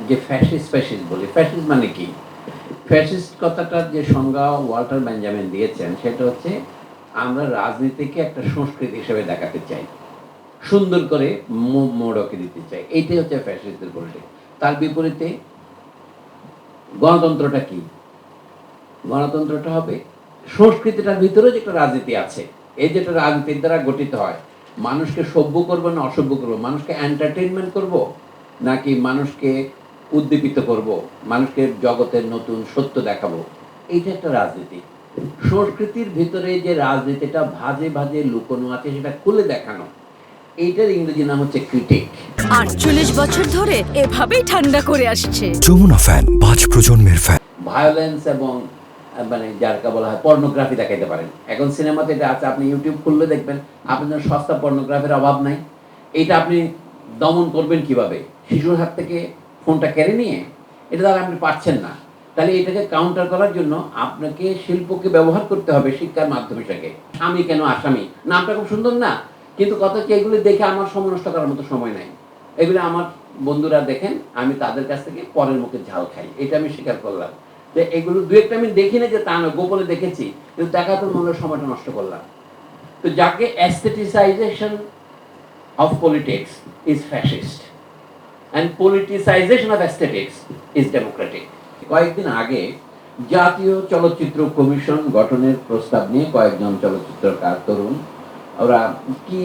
যে ফ্যাসিস্ট বলি, ফ্যাসিস্ট মানে কি? ফ্যাসিস্ট কথাটার যে সংজ্ঞা ওয়াল্টার বেঞ্জামিন দিয়েছেন সেটা হচ্ছে আমরা রাজনীতিকে একটা সংস্কৃতি হিসেবে দেখাতে চাই। সুন্দর করে মোড়কে দিতে চাই। এইটাই হচ্ছে ফ্যাসিস্টদের পলিটিক্স। তার বিপরীতে গণতন্ত্রটা কি? গণতন্ত্রটা হবে সংস্কৃতিটার ভিতরেও যে একটা রাজনীতি আছে। এই যেটা রাজনীতির দ্বারা গঠিত হয়। মানুষকে সভ্য করব না অসভ্য করব? মানুষকে এন্টারটেইনমেন্ট করব? নাকি মানুষকে উদ্দীপিত করব? মানুষকে জগতের নতুন সত্য দেখাবো? এইটা একটা রাজনীতি। সংস্কৃতির ভিতরে যে রাজনীতিটা ভাঁজে লুকোনো আছে সেটা খুলে দেখানো। এইটার ইংরেজি নাম হচ্ছে ক্রিটিক। ৪৮ বছর ধরে এভাবেই ঠান্ডা করে আসছে। যমুনা ফ্যান ৫ প্রজন্মের ফ্যান। ভায়োলেন্স এবং মানে যারকে বলা হয় পর্নোগ্রাফি দেখাইতে পারেন। এখন সিনেমাতে এটা আছে, আপনি ইউটিউব খুললে দেখবেন আপনার সস্তা পর্নোগ্রাফির অভাব নাই। এইটা আপনি দমন করবেন কিভাবে? শিশুর হাত থেকে ফোনটা কেড়ে নিয়ে? এটা দ্বারা আপনি পারছেন না। তাহলে এটাকে কাউন্টার করার জন্য আপনাকে শিল্পকে ব্যবহার করতে হবে শিক্ষার মাধ্যম হিসেবে। আমি কেন আসামি নামটা খুব সুন্দর না? কিন্তু কথা হচ্ছে এগুলো দেখে আমার সময় নষ্ট করার মতো সময় নাই। এগুলো আমার বন্ধুরা দেখেন, আমি তাদের কাছ থেকে পরের মুখে ঝাল খাই। এটা আমি স্বীকার করলাম। যে এগুলো দু একটা আমি দেখি না যে তা না, গোপনে দেখেছি, কিন্তু দেখাতে মনে হয় সময়টা নষ্ট করলাম। তো যাকে aestheticization of politics is fascist and politicization of aesthetics is democratic. কয়েকদিন আগে জাতীয় চলচ্চিত্র কমিশন গঠনের প্রস্তাব নিয়ে কয়েকজন চলচ্চিত্রকার তরুণ, ওরা কি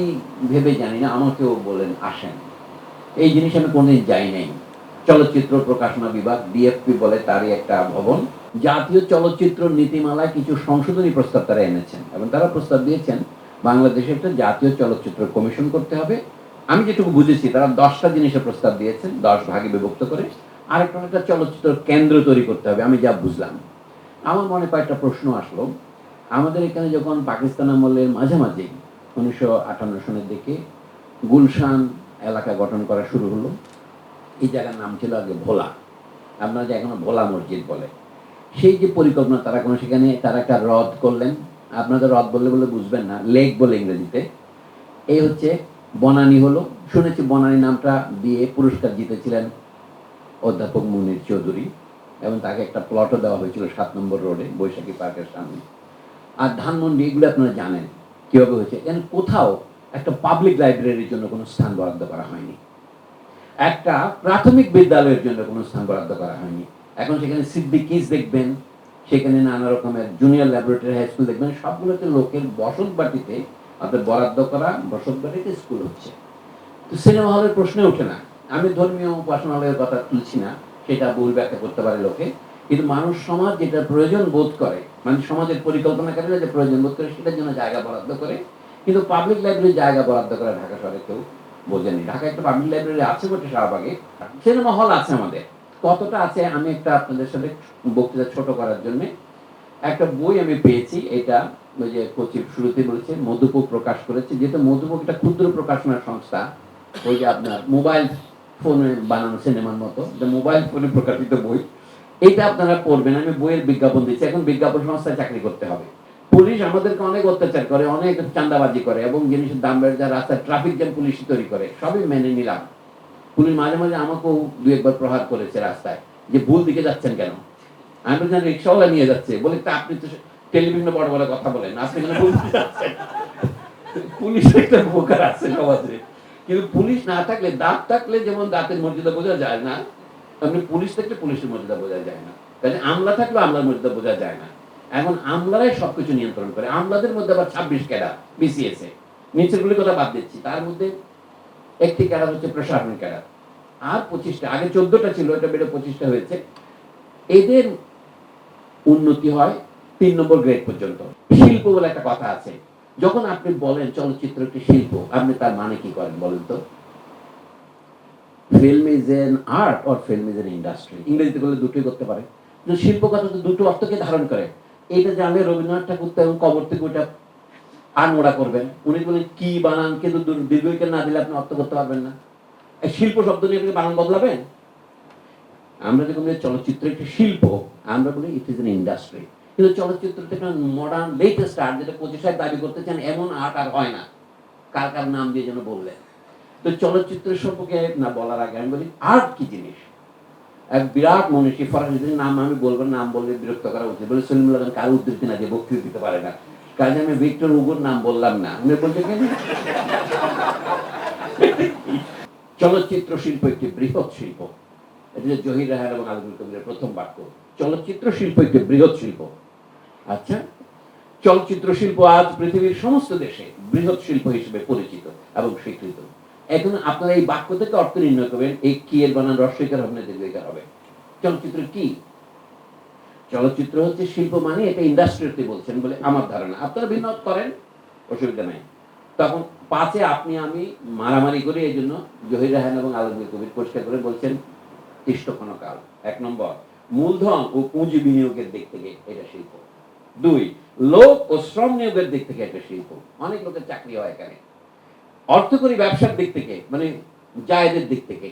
ভেবে জানি না, আমাকেও বলেন আসেন। এই জিনিস আমি কোনোদিন যাই নাই। চলচ্চিত্র প্রকাশনা বিভাগ ডিএফপি বলে তারই একটা ভবন, জাতীয় চলচ্চিত্র নীতিমালায় কিছু সংশোধনী প্রস্তাব তারা এনেছেন এবং তারা প্রস্তাব দিয়েছেন বাংলাদেশে একটা জাতীয় চলচ্চিত্র কমিশন করতে হবে। আমি যেটুকু বুঝেছি তারা 10টা জিনিসের প্রস্তাব দিয়েছেন, 10 ভাগে বিভক্ত করে। আরেকটা চলচ্চিত্র কেন্দ্র তৈরি করতে হবে, আমি যা বুঝলাম। আমার মনে কয়েকটা প্রশ্ন আসলো। আমাদের এখানে যখন পাকিস্তান আমলের মাঝামাঝি 1958 সনের দিকে গুলশান এলাকা গঠন করা শুরু হলো, এই জায়গার নাম ছিল আগে ভোলা, আপনারা যে এখনো ভোলা মসজিদ বলে। সেই যে পরিকল্পনা তারা কোনো সেখানে তারা একটা হ্রদ করলেন। আপনাদের হ্রদ বললে বলে বুঝবেন না, লেক বলে ইংরেজিতে। এই হচ্ছে বনানী হলো। শুনেছি বনানী নামটা দিয়ে পুরস্কার জিতেছিলেন অধ্যাপক মুনির চৌধুরী এবং তাকে একটা প্লটও দেওয়া হয়েছিল 7 নম্বর রোডে বৈশাখী পার্কের সামনে। আর ধানমন্ডি, এগুলো আপনারা জানেন কিভাবে হয়েছে। এখানে কোথাও একটা পাবলিক লাইব্রেরির জন্য কোনো স্থান বরাদ্দ করা হয়নি, একটা প্রাথমিক বিদ্যালয়ের জন্য কোনো স্থান বরাদ্দ করা হয়নি। এখন সেখানে সিদ্দিকিজ দেখবেন, সেখানে নানা রকমের জুনিয়র ল্যাবরেটরি হাই স্কুল দেখবেন, সবগুলোতে লোকের বসত বাটিতে আপনার বরাদ্দ করা বসত বাটিতে স্কুল হচ্ছে। তো সিনেমা হলের প্রশ্নে ওঠে না। আমি ধর্মীয় উপাসনালয়ের কথা তুলছি না, সেটা ভুল ব্যাখ্যা করতে পারে লোকে। কিন্তু মানুষ সমাজ যেটা প্রয়োজন বোধ করে, মানে সমাজের পরিকল্পনাকারীরা যে প্রয়োজন বোধ করে সেটার জন্য জায়গা বরাদ্দ করে। কিন্তু পাবলিক লাইব্রেরির জায়গা বরাদ্দ করে ঢাকা শহরে কেউ বোঝেনি। ঢাকায় একটা পাবলিক লাইব্রেরি আছে বটে শাহবাগে, সিনেমা হল আছে আমাদের। কতটা আছে আমি একটা আপনাদের সাথে বক্তৃতা ছোট করার জন্য একটা বই আমি পেয়েছি। এটা ওই যে কোচির শুরুতে বলেছে মধুপো প্রকাশ করেছে, যেহেতু মধুপো একটা ক্ষুদ্র প্রকাশনা সংস্থা, ওই যে আপনার মোবাইল ফোনে বানানো সিনেমার মতো, মোবাইল ফোনে প্রকাশিত বই। এইটা আপনারা পড়বেন। আমি বইয়ের বিজ্ঞাপন দিচ্ছি। এখন বিজ্ঞাপন সংস্থায় চাকরি করতে হবে। পুলিশ আমাদেরকে অনেক অত্যাচার করে, অনেক চাঁদাবাজি করে এবং জিনিসের দাম বেড়ে যায়, রাস্তায় ট্রাফিক জ্যাম পুলিশ তৈরি করে, সবই মেনে নিলাম। পুলিশ মাঝে মাঝে আমাকেও 2-1 বার প্রহার করেছে রাস্তায়, যে ভুল দিকে যাচ্ছেন কেন। আমি বলছি রিক্সাওয়ালা নিয়ে যাচ্ছে, বলে তা আপনি তো টেলিভিশনে বড় বড় কথা বলেন, আপনি কেন ভুল দিকে যাচ্ছেন? পুলিশ একটা উপকার আছে সমাজে, কিন্তু পুলিশ না থাকলে, দাঁত থাকলে যেমন দাঁতের মর্যাদা বোঝা যায় না, আপনি পুলিশ থাকলে পুলিশের মর্যাদা বোঝা যায় না। কাজে আমলা থাকলে আমলার মর্যাদা বোঝা যায় না। এখন আমলারাই সবকিছু নিয়ন্ত্রণ করে। আমলাদের মধ্যে আবার 26 ক্যাডার বিসিএস এ, নিচেরগুলির কথা বাদ দিচ্ছি, তার মধ্যে একটি ক্যাডার হচ্ছে প্রশাসনিক ক্যাডার, আর 25টা, আগে 14টা ছিল, এটা বেড়ে 25টা হয়েছে। এদের উন্নতি হয় 3 নম্বর গ্রেড পর্যন্ত। শিল্প বলে একটা কথা আছে। যখন আপনি বলেন চলচ্চিত্র একটি শিল্প, আপনি তার মানে কি করেন বলেন তো? Film is an art or film is an industry. ইংরেজিতে বললে দুটোই করতে পারে, কিন্তু শিল্প কথা তো দুটো অর্থকে ধারণ করে। এইটা জানলে রবীন্দ্রনাথ ঠাকুর তো এবং কবর থেকে ওইটা আনমোড়া করবেন। উনি বলেন কি বানান, কিন্তু দীর্ঘইকার না দিলে আপনি অর্থ করতে পারবেন না। শিল্প শব্দ নিয়ে আপনি বানান বদলাবেন? আমরা যখন চলচ্চিত্র একটি শিল্প, আমরা বলি ইট ইজ এন ইন্ডাস্ট্রি। কিন্তু চলচ্চিত্রটা একটা মডার্ন লেটেস্ট আর্ট, যেটা 25 দাবি করতে চান এমন আর্ট আর হয় না। কার কার নাম দিয়ে যেন বললেন। তো চলচ্চিত্র সম্পর্কে না বলার আগে আমি বলি আর্ট কি জিনিস। এক বিরাট মনীষী, ফরাসিদের নাম আমি বলবো, নাম বললে বিরক্ত করা উচিত, বলে সলিমুল্লাহ খান কারো উদ্ধৃতি না দিয়ে বক্তৃতা দিতে পারে না, কাজে আমি ভিক্টর হুগোর নাম বললাম না। উনি বলতে কেন, চলচ্চিত্র শিল্প একটি বৃহৎ শিল্প। এটা যে জহির রায়হান এবং আলমগীর কবিরের প্রথম বাক্য, চলচ্চিত্র শিল্প একটি বৃহৎ শিল্প। আচ্ছা, চলচ্চিত্র শিল্প আজ পৃথিবীর সমস্ত দেশে বৃহৎ শিল্প হিসেবে পরিচিত এবং স্বীকৃত। এখন আপনারা এই বাক্য থেকে অর্থ নির্ণয় করবেন, এই কি এর বানান রস্বইকার হবে না দীর্ঘইকার হবে। চলচ্চিত্র কি? চলচ্চিত্র হচ্ছে শিল্প, মানে এটা ইন্ডাস্ট্রিতে বলছেন বলে আমার ধারণা, আপনারা ভিন্ন করেন, অসুবিধা নাই। তখন পাঁচে আপনি আমি মারামারি করি, এই জন্য জহির রায়হান এবং আলমগীর কবির পরিষ্কার করে বলছেন তিষ্ঠক্ষণকাল। এক নম্বর, মূলধন ও পুঁজি বিনিয়োগের দিক থেকে এটা শিল্প। দুই, লোক ও শ্রম নিয়োগের দিক থেকে একটা শিল্প, অনেক লোকের চাকরি হয় এখানে। অর্থকরী ব্যবসার দিক থেকে, মানে জায়েদের দিক থেকে,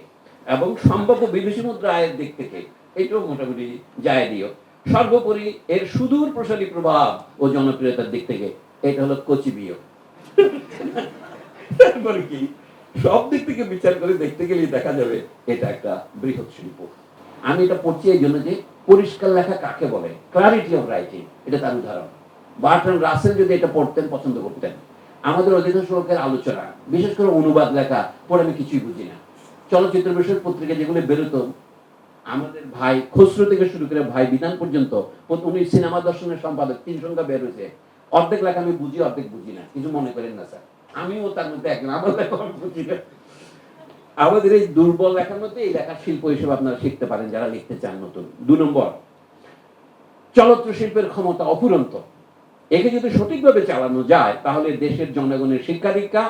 এবং সম্ভাব্য বিদেশি মুদ্রা আয়ের দিক থেকে এটাও মোটামুটি জায়েদীয়। সর্বোপরি এর সুদূর প্রসারী প্রভাব ও জনপ্রিয়তার দিক থেকে এটা হলো কচিবীয়। তারপরে কি, সব দিক থেকে বিচার করে দেখতে গেলে দেখা যাবে এটা একটা বৃহৎ শিল্প। আমি এটা পড়ছি এই জন্য যে পরিষ্কার লেখা কাকে বলে, ক্লারিটি অফ রাইটিং, এটা তার উদাহরণ। বার্ট্রান্ড রাসেল যদি এটা পড়তেন, পছন্দ করতেন। আমাদের অধিকাংশ লোকের আলোচনা, বিশেষ করে অনুবাদ লেখা পড়ে আমি কিছুই বুঝি না। চলচ্চিত্র বিষয়ক পত্রিকা যেগুলো বেরোতো, আমাদের ভাই খসরু থেকে শুরু করে ভাই বিধান পর্যন্ত, উনি সিনেমা দর্শনের সম্পাদক, 3 সংখ্যা বের হয়েছে, অর্ধেক লেখা আমি বুঝি, অর্ধেক বুঝি না, কিছু মনে করেন না স্যার, আমিও তার মধ্যে একজন, আমার লেখা আমি বুঝি না। আমাদের এই দুর্বল লেখার মধ্যে এই লেখার শিল্প হিসেবে আপনারা শিখতে পারেন যারা লিখতে চান নতুন। 2 নম্বর, চলচ্চিত্র শিল্পের ক্ষমতা অফুরন্ত। একে যদি সঠিকভাবে চালানো যায় তাহলে দেশের জনগণের শিক্ষা দীক্ষা,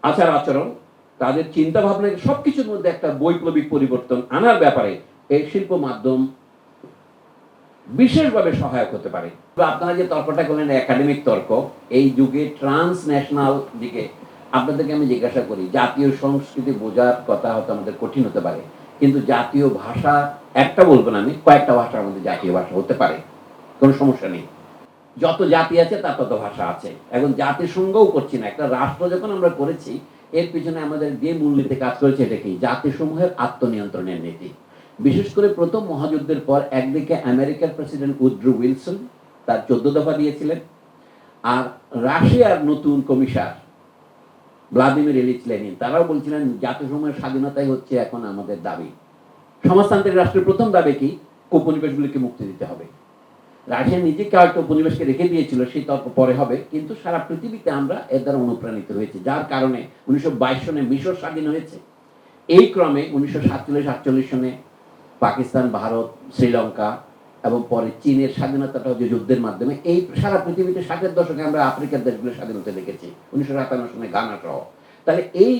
আচার আচরণ, তাদের চিন্তা ভাবনা, সবকিছুর মধ্যে একটা বৈপ্লবিক পরিবর্তন আনার ব্যাপারে এই শিল্প মাধ্যম বিশেষভাবে সহায়ক হতে পারে। আপনারা যে তর্কটা করলেন একাডেমিক তর্ক, এই যুগে ট্রান্সন্যাশনাল দিকে আপনাদেরকে আমি জিজ্ঞাসা করি, জাতীয় সংস্কৃতি বোঝার কথা হয়তো আমাদের কঠিন হতে পারে, কিন্তু জাতীয় ভাষা একটা বলবো না আমি, কয়েকটা ভাষা আমাদের জাতীয় ভাষা হতে পারে, কোনো সমস্যা নেই। যত জাতি আছে তার তত ভাষা আছে। এখন জাতিসংঘও করছি না, একটা রাষ্ট্র যখন আমরা করেছি, এর পিছনে আমাদের যে মূলনীতি কাজ করেছে এটা কি, জাতিসমূহের আত্মনিয়ন্ত্রণের নীতি। বিশেষ করে প্রথম মহাযুদ্ধের পর একদিকে আমেরিকার প্রেসিডেন্ট উড্রো উইলসন তার 14 দফা দিয়েছিলেন, আর রাশিয়ার নতুন কমিশনার ভ্লাদিমির ইলিচ লেনিন তারাও বলছিলেন জাতিসমূহের স্বাধীনতাই হচ্ছে এখন আমাদের দাবি। সমাজতান্ত্রিক রাষ্ট্রের প্রথম দাবি কি, উপনিবেশগুলিকে মুক্তি দিতে হবে। রাশিয়া নিজে কয়েকটা উপনিবেশকে রেখে দিয়েছিল, সেই তর্ক পরে হবে, কিন্তু সারা পৃথিবীতে আমরা এর দ্বারা অনুপ্রাণিত হয়েছে, যার কারণে 1922 সনে মিশর স্বাধীন হয়েছে। এই ক্রমে 1947-48 সনে পাকিস্তান, ভারত, শ্রীলঙ্কা এবং পরে চীনের স্বাধীনতাটা হচ্ছে যুদ্ধের মাধ্যমে। এই সারা পৃথিবীতে 60-এর দশকে আমরা আফ্রিকার দেশগুলোর স্বাধীনতা দেখেছি, 1957 সনে গানা সহ। তাহলে এই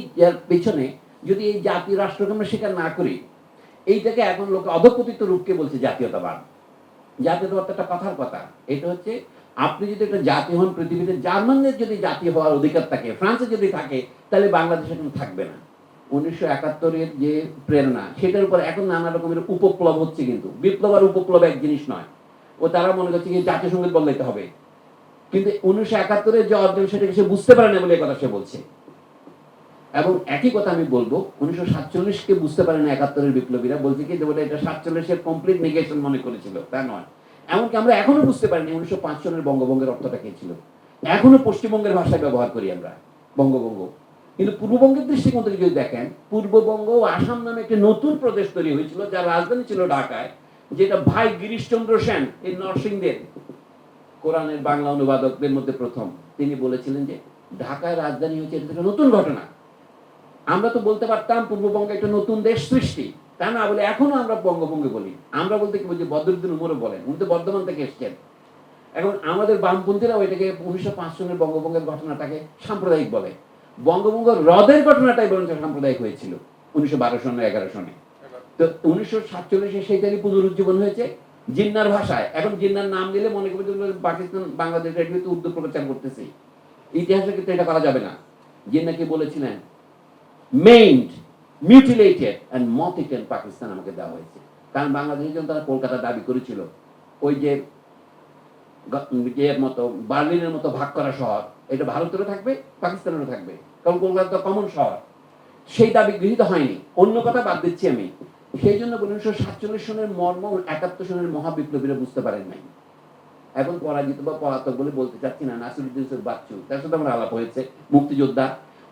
পেছনে যদি এই জাতীয় রাষ্ট্রকে আমরা স্বীকার না করি, এইটাকে এখন লোকে অধঃপতিত রূপকে বলছে জাতীয়তাবাদ। জাতীয়তাবাদ একটা কথার কথা, এটা হচ্ছে আপনি যদি একটা জাতি হন পৃথিবীতে, জার্মানদের যদি জাতি হওয়ার অধিকার থাকে, ফ্রান্সে যদি থাকে, তাহলে বাংলাদেশ এখন থাকবে না। 1971-এর যে প্রেরণা, সেটার উপর এখন নানা রকমের উপপ্লব হচ্ছে, কিন্তু বিপ্লব আর উপপ্লব এক জিনিস নয়। ও তারা মনে করছে কি জাতীয় সঙ্গীত বদলাইতে হবে, কিন্তু 1971-এর যে অর্জন সেটাকে সে বুঝতে পারে না বলে কথা সে বলছে। এবং একই কথা আমি বলবো, 1947-কে বুঝতে পারে না 71-এর বিপ্লবীরা, বলছে কি যেটা এটা 47-এর কমপ্লিট নেগেশন মনে করেছিল, তা নয়। এমনকি আমরা এখনো বুঝতে পারিনি 1905 সনের বঙ্গভঙ্গের অর্থটা কি ছিল। এখনো পশ্চিমবঙ্গের ভাষায় ব্যবহার করি আমরা বঙ্গভঙ্গ, কিন্তু পূর্ববঙ্গের দৃষ্টিকোণ থেকে যদি দেখেন, পূর্ববঙ্গ ও আসাম নামে একটি নতুন প্রদেশ তৈরি হয়েছিল, যার রাজধানী ছিল ঢাকায়, যেটা ভাই গিরিশচন্দ্র সেন এই নরসিংদের কোরআনের বাংলা অনুবাদকদের মধ্যে প্রথম, তিনি বলেছিলেন যে ঢাকায় রাজধানী হচ্ছে, এটা একটা নতুন ঘটনা। আমরা তো বলতে পারতাম পূর্ববঙ্গে একটা নতুন দেশ সৃষ্টি, তা না বলে এখনো আমরা বঙ্গভঙ্গে বলি। আমরা বলতে কি বলছি, বদরুদ্দিন উমরও বলেন, উনি তো বর্ধমান থেকে এসছেন। এখন আমাদের বামপন্থীরাও এটাকে 1905 সনের বঙ্গভঙ্গের ঘটনাটাকে সাম্প্রদায়িক বলে। বঙ্গভঙ্গ হ্রদের ঘটনাটাই বরঞ্চ সাম্প্রদায়িক হয়েছিল 1912 সনে 11 সনে। তো 1947-এ সেইটারই পুনরুজ্জীবন হয়েছে জিন্নার ভাষায়। এখন জিন্নার নাম দিলে মনে করবে পাকিস্তান বাংলাদেশ রেডিওতে উর্দু প্রচার করতেছি, ইতিহাসে কিন্তু এটা করা যাবে না। জিন্নাকে বলেছিলেন মেইনড, মিউটিলেটেড এন্ড মথ-ইটেন পাকিস্তান আমাকে দেওয়া হয়েছে, কারণ বাংলাদেশের জন্য তারা কলকাতা দাবি করেছিল, ওই যে মতো বার্লিনের মতো ভাগ করা শহর, এটা ভারতেরও থাকবে পাকিস্তানেরও থাকবে, কারণ কলকাতা কমন শহর, সেই দাবি গৃহীত হয়নি। অন্য কথা বাদ দিচ্ছি আমি, সেই জন্য 1947 সনের মর্ম 71 সনের মহাবিপ্লবীরা বুঝতে পারেন নাই। এখন পরাজিত বা পলাতক বলে বলতে চাচ্ছি না, নাসিরুদ্দিন ইউসুফ বাচ্চু, তার সাথে আমার আলাপ হয়েছে, মুক্তিযোদ্ধা।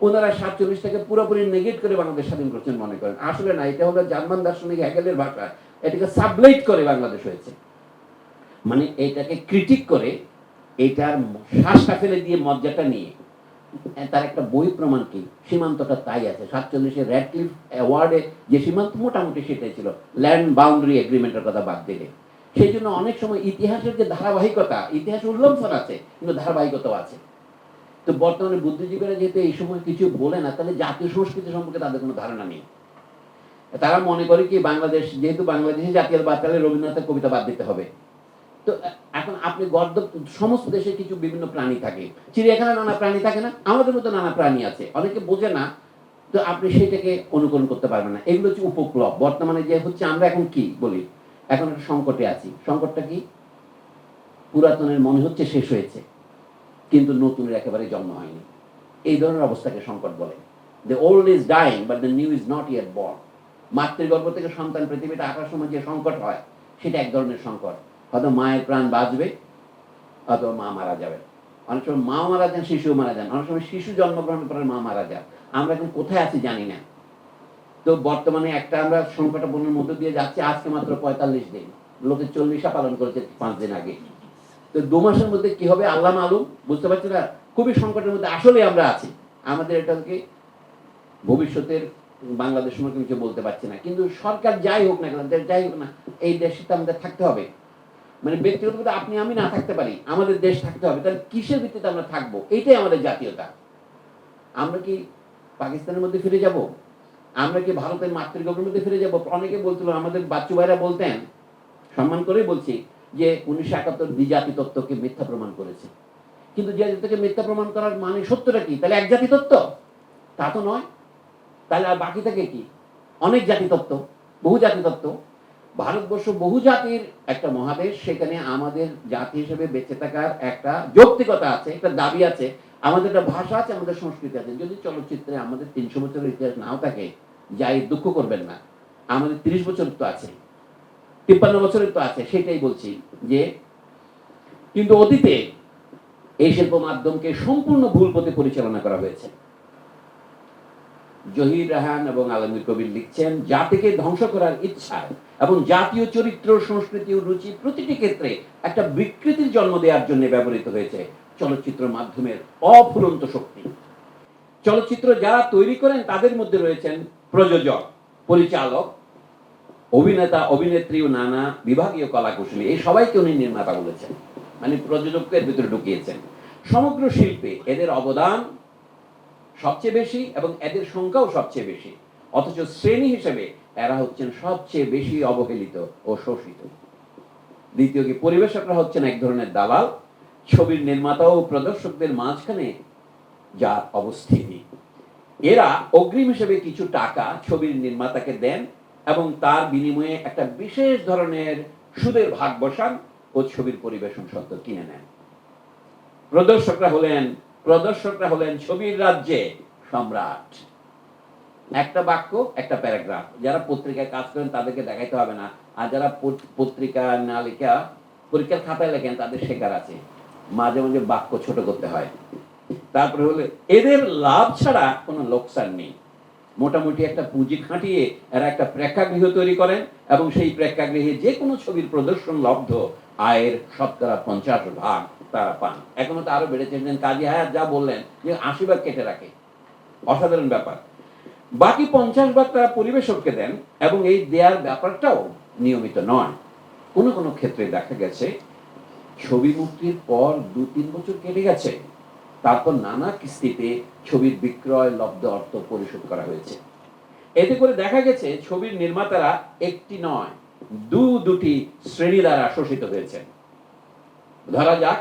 ওনারা 47টাকে পুরোপুরি নেগেট করে বাংলাদেশ স্বাধীন করছেন মনে করেন। আসলে না, এটা হলো জার্মান দার্শনিক হেগেলের ভাষা, এটাকে সাবলেট করে বাংলাদেশ হয়েছে। মানে এটাকে ক্রিটিক করে, এটার শ্বাসটা ফেলে দিয়ে মজ্জাটা নিয়ে তার একটা বই প্রমাণ কি, সীমান্তটা তাই আছে। 47-এ র্যাডক্লিফ অ্যাওয়ার্ডে যে সীমান্ত মোটামুটি সেটাই ছিল, ল্যান্ড বাউন্ডারি এগ্রিমেন্টের কথা বাদ দিলে। সেই জন্য অনেক সময় ইতিহাসের যে ধারাবাহিকতা, ইতিহাস উল্লম্ফন আছে কিন্তু ধারাবাহিকতাও আছে। তো বর্তমানে বুদ্ধিজীবীরা যেহেতু এই সময় কিছু বলে না, তাহলে জাতীয় সংস্কৃতি সম্পর্কে তাদের কোনো ধারণা নেই। তারা মনে করে কি বাংলাদেশ, যেহেতু বাংলাদেশে জাতীয়তাবাদ, তাহলে রবীন্দ্রনাথের কবিতা বাদ দিতে হবে। তো এখন আপনি গর্দ, সমস্ত দেশে কিছু বিভিন্ন প্রাণী থাকে, চিড়িয়াখানা নানা প্রাণী থাকে না, আমাদের মতো নানা প্রাণী আছে, অনেকে বোঝে না। তো আপনি সেটাকে অনুকরণ করতে পারবেন না। এগুলো হচ্ছে উপপ্লব। বর্তমানে যে হচ্ছে, আমরা এখন কি বলি, এখন একটা সংকটে আছি। সংকটটা কি? পুরাতনের মনে হচ্ছে শেষ হয়েছে, কিন্তু নতুনের একেবারে জন্ম হয়নি। এই ধরনের অবস্থাকে সংকট বলে। The old is dying but the new is not yet born. মাতৃগর্ভ থেকে সন্তান পৃথিবীতে আসার সময় যে সংকট হয়, সেটা এক ধরনের সংকট। হয়তো মায়ের প্রাণ বাঁচবে, অথবা মা মারা যাবে। অনেক সময় মা মারা যান, শিশু মারা যান, অনেক সময় শিশু জন্মগ্রহণের পরে মা মারা যান। আমরা এখন কোথায় আছি জানি না। তো বর্তমানে একটা আমরা সংকটাপন্নের মধ্য দিয়ে যাচ্ছি। আজকে মাত্র 45 দিন, লোকে 40 পালন করেছে 5 দিন আগে। তো 2 মাসের মধ্যে কি হবে আল্লাহ মালুম, বুঝতে পারছি না। খুবই সংকটের মধ্যে আসলে আমরা আছি। আমাদের এটাকে ভবিষ্যতের বাংলাদেশ সম্পর্কে কিছু বলতে পারছি না, কিন্তু সরকার যাই হোক না কেন, যাই হোক না, এই দেশে তো আমাদের থাকতে হবে। মানে ব্যক্তিগত আপনি আমি না থাকতে পারি, আমাদের দেশ থাকতে হবে। তাহলে কিসের ভিত্তিতে আমরা থাকবো? এইটাই আমাদের জাতীয়তা। আমরা কি পাকিস্তানের মধ্যে ফিরে যাব? আমরা কি ভারতের মাতৃগর্ভের মধ্যে ফিরে যাব? অনেকে বলছিল, আমাদের বাচ্চু ভাইরা বলতেন, সম্মান করেই বলছি, যে 1971 দ্বিজাতি তত্ত্বকে মিথ্যা প্রমাণ করেছে। কিন্তু দ্বিজাতিত্বকে মিথ্যা প্রমাণ করার মানে সত্যটা কি? তাহলে এক জাতি তত্ত্ব? তা তো নয়। তাহলে আর বাকি থাকে কি? অনেক জাতি তত্ত্ব, বহু জাতি তত্ত্ব। ভারতবর্ষ বহু জাতির একটা মহাদেশ, সেখানে আমাদের জাতি হিসেবে বেঁচে থাকার একটা যৌক্তিকতা আছে, একটা দাবি আছে, আমাদের একটা ভাষা আছে, আমাদের সংস্কৃতি আছে। যদি চলচ্চিত্রে আমাদের 300 বছরের ইতিহাস নাও থাকে, যাই দুঃখ করবেন না, আমাদের 30 বছর তো আছে, 53 বছরের তো আছে। সেটাই বলছি যে, কিন্তু অতীতে এই শিল্প মাধ্যমকে সম্পূর্ণ ভুল পথে পরিচালনা করা হয়েছে। জহির রায়হান এবং আলমগীর কবির লিখছেন, জাতিকে ধ্বংস করার ইচ্ছায় এবং জাতীয় চরিত্র, সংস্কৃতি ও রুচি প্রতিটি ক্ষেত্রে একটা বিকৃতির জন্ম দেওয়ার জন্য ব্যবহৃত হয়েছে চলচ্চিত্র মাধ্যমের অফুরন্ত শক্তি। চলচ্চিত্র যারা তৈরি করেন তাদের মধ্যে রয়েছেন প্রযোজক, পরিচালক, অভিনেতা, অভিনেত্রী ও নানা বিভাগীয় কলাকুশলী। এই সবাইকে উনি নির্মাতা বলেছেন, মানে প্রযোজককে এর ভিতরে ঢুকিয়েছেন। সমগ্র শিল্পে এদের অবদান সবচেয়ে বেশি এবং এদের সংখ্যাও সবচেয়ে বেশি, অথচ শ্রেণী হিসেবে এরা হচ্ছেন সবচেয়ে বেশি অবহেলিত ও শোষিত। দ্বিতীয় কি, পরিবেশকরা হচ্ছেন এক ধরনের দালাল, ছবির নির্মাতা ও প্রদর্শকদের মাঝখানে যার অবস্থিতি। এরা অগ্রিম হিসেবে কিছু টাকা ছবির নির্মাতাকে দেন এবং তার বিনিময়ে একটা বিশেষ ধরনের সুদের ভাগ বসান ও ছবির পরিবেশন সত্ত্ব কিনে নেন। প্রদর্শকরা হলেন ছবির রাজ্যে সম্রাট। একটা বাক্য, একটা প্যারাগ্রাফ। যারা পত্রিকায় কাজ করেন তাদেরকে দেখাইতে হবে না, আর যারা পত্রিকা না লেখা পরীক্ষার খাতায় লেখেন তাদের শেখার আছে, মাঝে মাঝে বাক্য ছোট করতে হয়। তারপরে হলে এদের লাভ ছাড়া কোনো লোকসান নেই। মোটামুটি একটা পুঁজি খাটিয়ে এরা একটা প্রেক্ষাগৃহ তৈরি করেন এবং সেই প্রেক্ষাগৃহে যে কোনো ছবির প্রদর্শন লব্ধ আয়ের 50% তারা পান। এখনো তো আরো বেড়েছে, কাজী হায়াত যা বললেন যে 80 কেটে রাখে, অসাধারণ ব্যাপার। বাকি 50 তারা পরিবেশককে দেন এবং এই দেয়ার ব্যাপারটাও নিয়মিত নয়। কোনো কোনো ক্ষেত্রে দেখা গেছে ছবি মুক্তির পর 2-3 বছর কেটে গেছে, তারপর নানা কিস্তিতে ছবির বিক্রয় লব্ধ অর্থ পরিশোধ করা হয়েছে। এতে করে দেখা গেছে ছবির নির্মাতারা একটি নয়, দুটি শ্রেণী দ্বারা শোষিত হয়েছে। ধরা যাক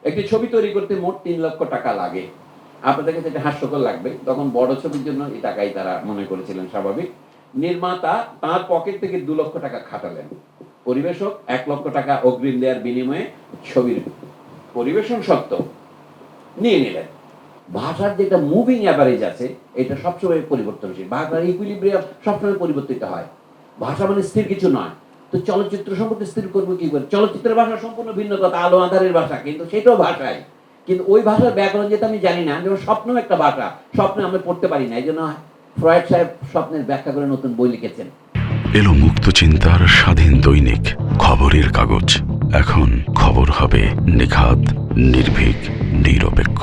একটি ছবি তৈরি করতে মোট 3 লক্ষ টাকা লাগে। আপনাদের কাছে এটা হাস্যকর লাগবে, তখন বড় ছবির জন্য এই টাকাই তারা মনে করেছিলেন স্বাভাবিক। নির্মাতা তার পকেট থেকে 2 লক্ষ টাকা খাটালেন, পরিবেশক 1 লক্ষ টাকা অগ্রিম দেওয়ার বিনিময়ে ছবির পরিবেশন সত্ত্ব নিয়ে নিলেন। ভাষার যেটা মুভিং অ্যাভারেজ আছে, এটা সবসময় পরিবর্তনশীল। ভাষার ইকুইলিব্রিয়াম সবসময় পরিবর্তিত হয়। ভাষা মানে স্থির কিছু নয়। তো চলচ্চিত্র সম্পর্কে স্থির করবো কি করে? চলচ্চিত্রের ভাষা সম্পূর্ণ ভিন্ন কথা, আলো আঁধারের ভাষা, কিন্তু সেটাও ভাষায়, কিন্তু ওই ভাষার ব্যাকরণ যেটা আমি জানি না। যেমন স্বপ্নও একটা ভাষা, স্বপ্নে আমরা পড়তে পারি না, এই জন্য ফ্রয়েড সাহেব স্বপ্নের ব্যাখ্যা করে নতুন বই লিখেছেন। এলো মুক্ত চিন্তার স্বাধীন দৈনিক খবরের কাগজ। এখন খবর হবে নিখাত, নির্ভীক, নিরপেক্ষ।